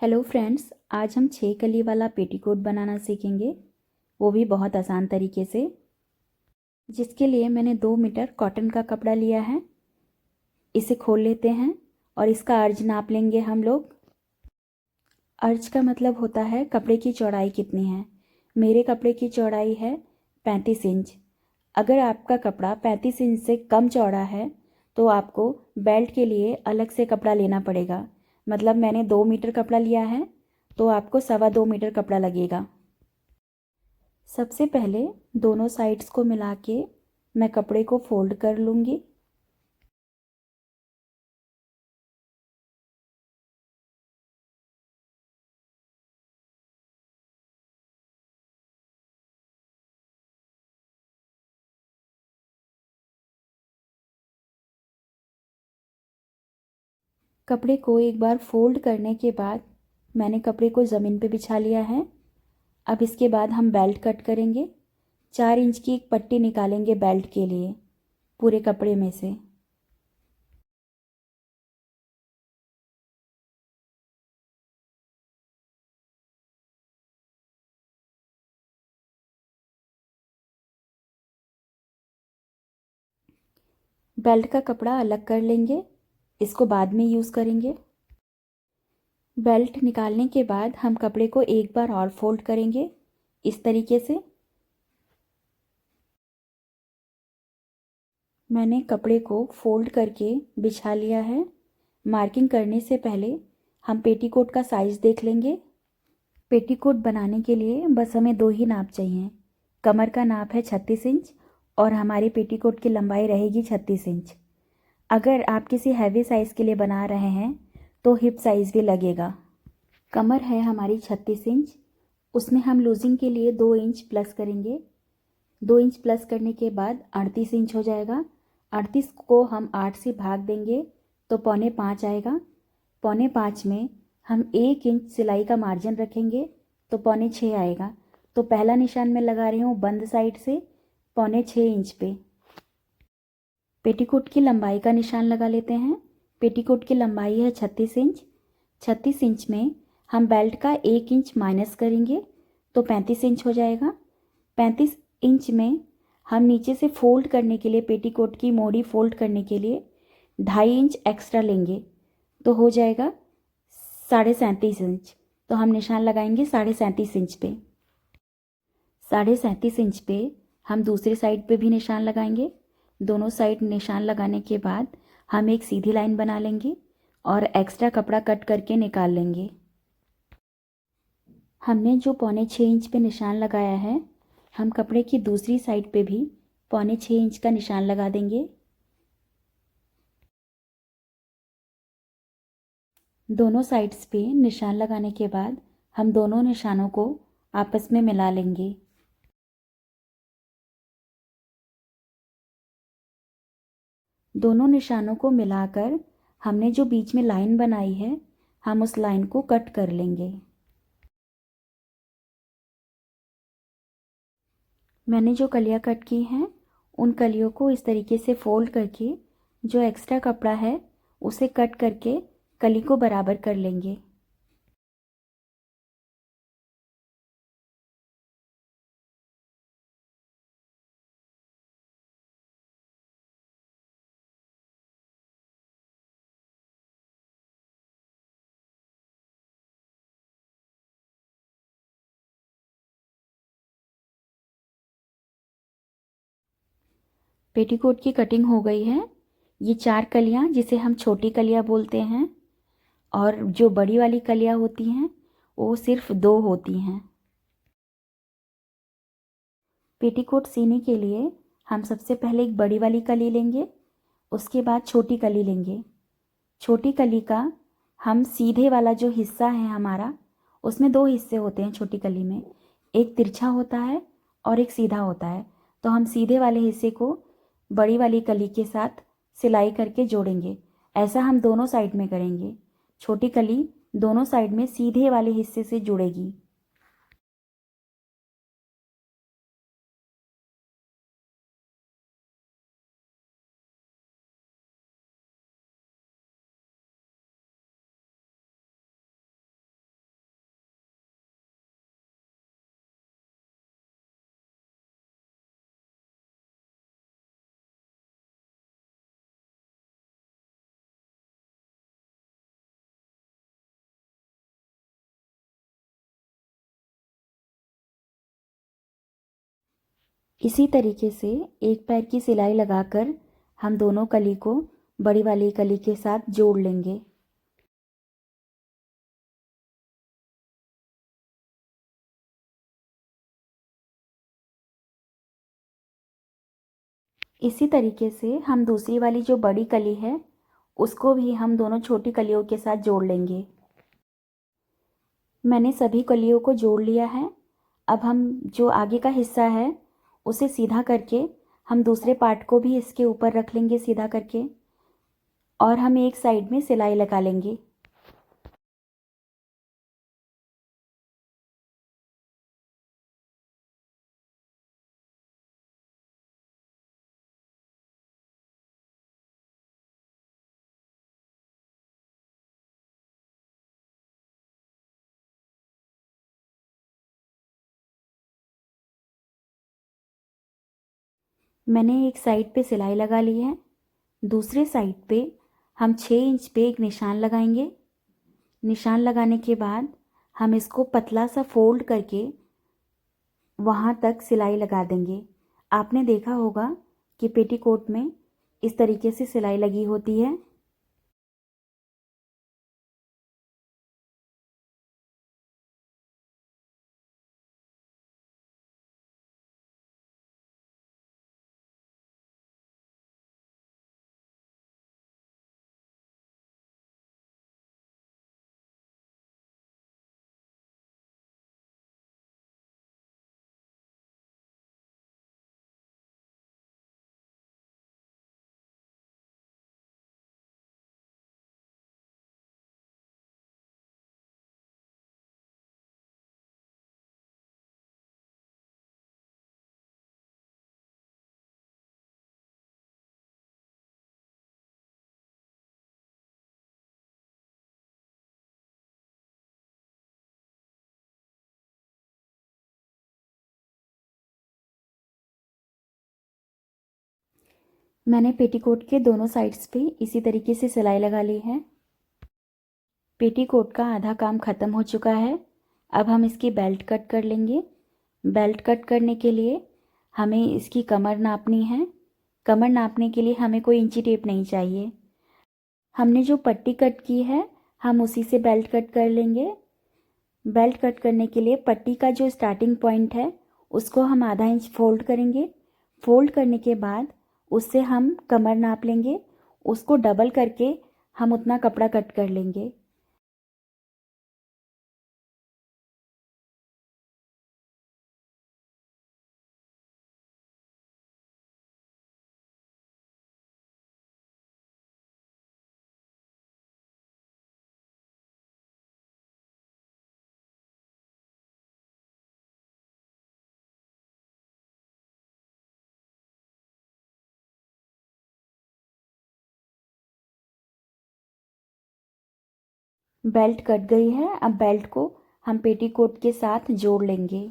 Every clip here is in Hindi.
हेलो फ्रेंड्स, आज हम 6 कली वाला पेटीकोट बनाना सीखेंगे, वो भी बहुत आसान तरीके से। जिसके लिए मैंने 2 मीटर कॉटन का कपड़ा लिया है। इसे खोल लेते हैं और इसका अर्ज नाप लेंगे हम लोग। अर्ज का मतलब होता है कपड़े की चौड़ाई कितनी है। मेरे कपड़े की चौड़ाई है 35 इंच। अगर आपका कपड़ा 35 इंच से कम चौड़ा है तो आपको बेल्ट के लिए अलग से कपड़ा लेना पड़ेगा। मतलब मैंने 2 मीटर कपड़ा लिया है तो आपको 2.25 मीटर कपड़ा लगेगा। सबसे पहले दोनों साइड्स को मिला के मैं कपड़े को फोल्ड कर लूँगी। कपड़े को एक बार फोल्ड करने के बाद मैंने कपड़े को ज़मीन पे बिछा लिया है। अब इसके बाद हम बेल्ट कट करेंगे। 4 इंच की एक पट्टी निकालेंगे बेल्ट के लिए पूरे कपड़े में से। बेल्ट का कपड़ा अलग कर लेंगे, इसको बाद में यूज़ करेंगे। बेल्ट निकालने के बाद हम कपड़े को एक बार और फोल्ड करेंगे इस तरीके से। मैंने कपड़े को फोल्ड करके बिछा लिया है। मार्किंग करने से पहले हम पेटीकोट का साइज़ देख लेंगे। पेटीकोट बनाने के लिए बस हमें 2 ही नाप चाहिए। कमर का नाप है 36 इंच और हमारी पेटीकोट की लंबाई रहेगी 36 इंच। अगर आप किसी हैवी साइज़ के लिए बना रहे हैं तो हिप साइज़ भी लगेगा। कमर है हमारी 36 इंच, उसमें हम लूजिंग के लिए 2 इंच प्लस करेंगे। 2 इंच प्लस करने के बाद 38 इंच हो जाएगा। 38 को हम 8 से भाग देंगे तो 4.25 आएगा। 4.25 में हम 1 इंच सिलाई का मार्जिन रखेंगे तो 6.25 आएगा। तो पहला निशान मैं लगा रही हूँ बंद साइड से 6.25 इंच पे। पेटीकोट की लंबाई का निशान लगा लेते हैं। पेटीकोट की लंबाई है 36 इंच। 36 इंच में हम बेल्ट का 1 इंच माइनस करेंगे तो 35 इंच हो जाएगा। 35 इंच में हम नीचे से फोल्ड करने के लिए पेटीकोट की मोड़ी फोल्ड करने के लिए 2.5 इंच एक्स्ट्रा लेंगे तो हो जाएगा 37.5 इंच। तो हम निशान लगाएंगे 37.5 इंच पे। 37.5 इंच पे हम दूसरी साइड पे भी निशान लगाएंगे। दोनों साइड निशान लगाने के बाद हम एक सीधी लाइन बना लेंगे और एक्स्ट्रा कपड़ा कट करके निकाल लेंगे। हमने जो 6.25 इंच पे निशान लगाया है, हम कपड़े की दूसरी साइड पे भी 6.25 इंच का निशान लगा देंगे। दोनों साइड्स पे निशान लगाने के बाद हम दोनों निशानों को आपस में मिला लेंगे। दोनों निशानों को मिलाकर हमने जो बीच में लाइन बनाई है, हम उस लाइन को कट कर लेंगे। मैंने जो कलियां कट की हैं, उन कलियों को इस तरीके से फोल्ड करके जो एक्स्ट्रा कपड़ा है उसे कट करके कली को बराबर कर लेंगे। पेटीकोट की कटिंग हो गई है। ये 4 कलियां जिसे हम छोटी कलियां बोलते हैं और जो बड़ी वाली कलियां होती हैं वो सिर्फ 2 होती हैं। पेटीकोट सीने के लिए हम सबसे पहले एक बड़ी वाली कली लेंगे, उसके बाद छोटी कली लेंगे। छोटी कली का हम सीधे वाला जो हिस्सा है हमारा, उसमें 2 हिस्से होते हैं छोटी कली में। एक तिरछा होता है और एक सीधा होता है। तो हम सीधे वाले हिस्से को बड़ी वाली कली के साथ सिलाई करके जोड़ेंगे। ऐसा हम दोनों साइड में करेंगे। छोटी कली दोनों साइड में सीधे वाले हिस्से से जुड़ेगी। इसी तरीके से एक पैर की सिलाई लगाकर हम दोनों कली को बड़ी वाली कली के साथ जोड़ लेंगे। इसी तरीके से हम दूसरी वाली जो बड़ी कली है उसको भी हम दोनों छोटी कलियों के साथ जोड़ लेंगे। मैंने सभी कलियों को जोड़ लिया है। अब हम जो आगे का हिस्सा है उसे सीधा करके हम दूसरे पार्ट को भी इसके ऊपर रख लेंगे सीधा करके, और हम एक साइड में सिलाई लगा लेंगे। मैंने एक साइड पे सिलाई लगा ली है। दूसरे साइड पे हम 6 इंच पे एक निशान लगाएंगे। निशान लगाने के बाद हम इसको पतला सा फोल्ड करके वहाँ तक सिलाई लगा देंगे। आपने देखा होगा कि पेटीकोट में इस तरीके से सिलाई लगी होती है। मैंने पेटीकोट के दोनों साइड्स पे इसी तरीके से सिलाई लगा ली है। पेटीकोट का आधा काम ख़त्म हो चुका है। अब हम इसकी बेल्ट कट कर लेंगे। बेल्ट कट करने के लिए हमें इसकी कमर नापनी है। कमर नापने के लिए हमें कोई इंची टेप नहीं चाहिए। हमने जो पट्टी कट की है हम उसी से बेल्ट कट कर लेंगे। बेल्ट कट करने के लिए पट्टी का जो स्टार्टिंग पॉइंट है उसको हम आधा इंच फोल्ड करेंगे। फोल्ड करने के बाद उससे हम कमर नाप लेंगे। उसको डबल करके हम उतना कपड़ा कट कर लेंगे। बेल्ट कट गई है। अब बेल्ट को हम पेटीकोट के साथ जोड़ लेंगे।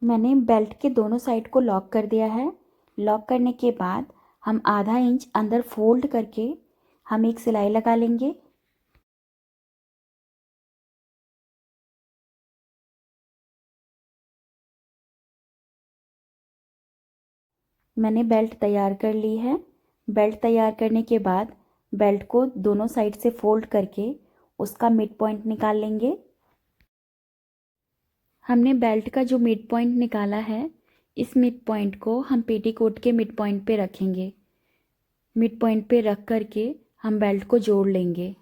मैंने बेल्ट के दोनों साइड को लॉक कर दिया है। लॉक करने के बाद हम आधा इंच अंदर फोल्ड करके हम एक सिलाई लगा लेंगे। मैंने बेल्ट तैयार कर ली है। बेल्ट तैयार करने के बाद बेल्ट को दोनों साइड से फोल्ड करके उसका मिड पॉइंट निकाल लेंगे। हमने बेल्ट का जो मिड पॉइंट निकाला है इस मिड पॉइंट को हम पेटीकोट के मिड पॉइंट पे रखेंगे। मिड पॉइंट पे रख करके हम बेल्ट को जोड़ लेंगे।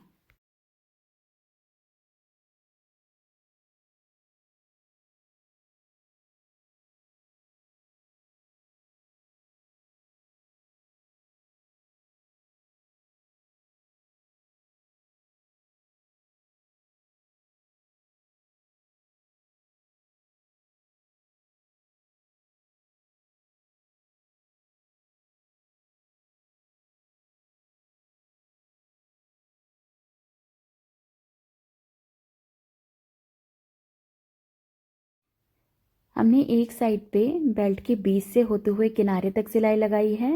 हमने एक साइड पे बेल्ट के बीच से होते हुए किनारे तक सिलाई लगाई है।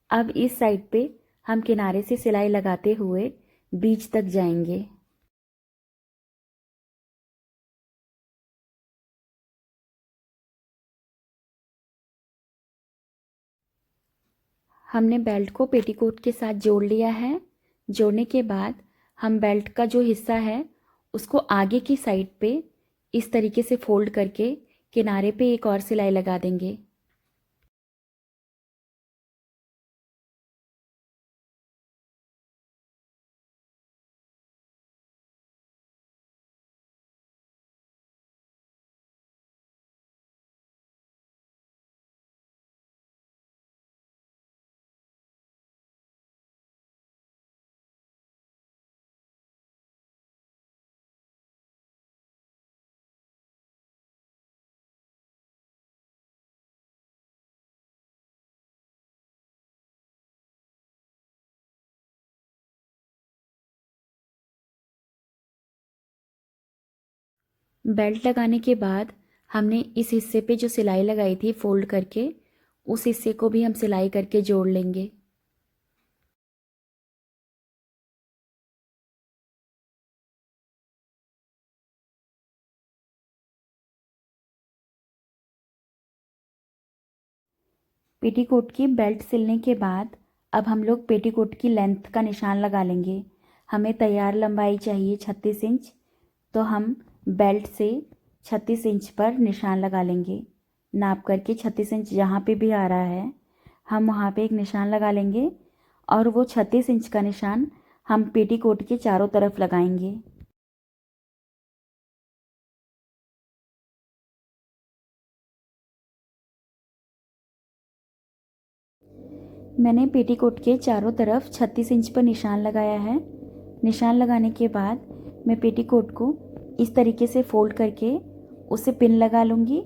अब इस साइड पे हम किनारे से सिलाई लगाते हुए बीच तक जाएंगे। हमने बेल्ट को पेटीकोट के साथ जोड़ लिया है। जोड़ने के बाद हम बेल्ट का जो हिस्सा है उसको आगे की साइड पे इस तरीके से फोल्ड करके किनारे पे एक और सिलाई लगा देंगे। बेल्ट लगाने के बाद हमने इस हिस्से पे जो सिलाई लगाई थी फोल्ड करके, उस हिस्से को भी हम सिलाई करके जोड़ लेंगे। पेटीकोट की बेल्ट सिलने के बाद अब हम लोग पेटीकोट की लेंथ का निशान लगा लेंगे। हमें तैयार लंबाई चाहिए 36 इंच, तो हम बेल्ट से 36 इंच पर निशान लगा लेंगे। नाप करके 36 इंच जहाँ पे भी आ रहा है हम वहाँ पे एक निशान लगा लेंगे और वो 36 इंच का निशान हम पेटीकोट के चारों तरफ लगाएंगे। मैंने पेटीकोट के चारों तरफ 36 इंच पर निशान लगाया है। निशान लगाने के बाद मैं पेटीकोट को इस तरीके से फोल्ड करके उसे पिन लगा लूँगी।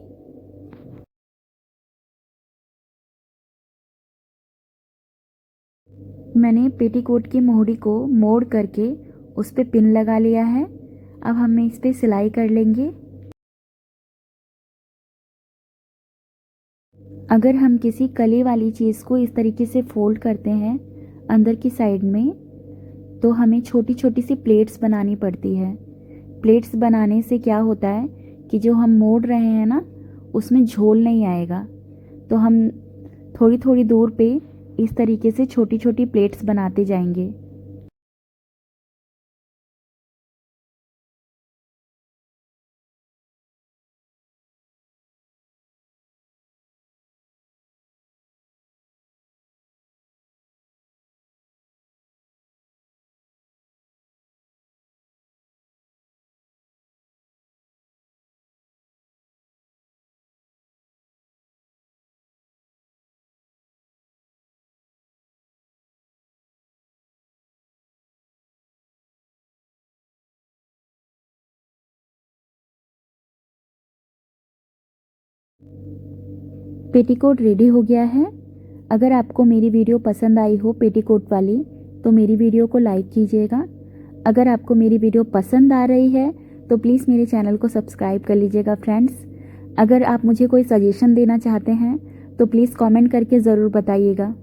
मैंने पेटीकोट की मोहरी को मोड़ करके उस पे पिन लगा लिया है। अब हम इस पे सिलाई कर लेंगे। अगर हम किसी कली वाली चीज़ को इस तरीके से फोल्ड करते हैं अंदर की साइड में, तो हमें छोटी छोटी सी प्लेट्स बनानी पड़ती है। प्लेट्स बनाने से क्या होता है कि जो हम मोड़ रहे हैं ना, उसमें झोल नहीं आएगा। तो हम थोड़ी थोड़ी दूर पे इस तरीके से छोटी छोटी प्लेट्स बनाते जाएंगे। पेटीकोट रेडी हो गया है। अगर आपको मेरी वीडियो पसंद आई हो पेटीकोट वाली, तो मेरी वीडियो को लाइक कीजिएगा। अगर आपको मेरी वीडियो पसंद आ रही है तो प्लीज़ मेरे चैनल को सब्सक्राइब कर लीजिएगा फ्रेंड्स। अगर आप मुझे कोई सजेशन देना चाहते हैं तो प्लीज़ कमेंट करके ज़रूर बताइएगा।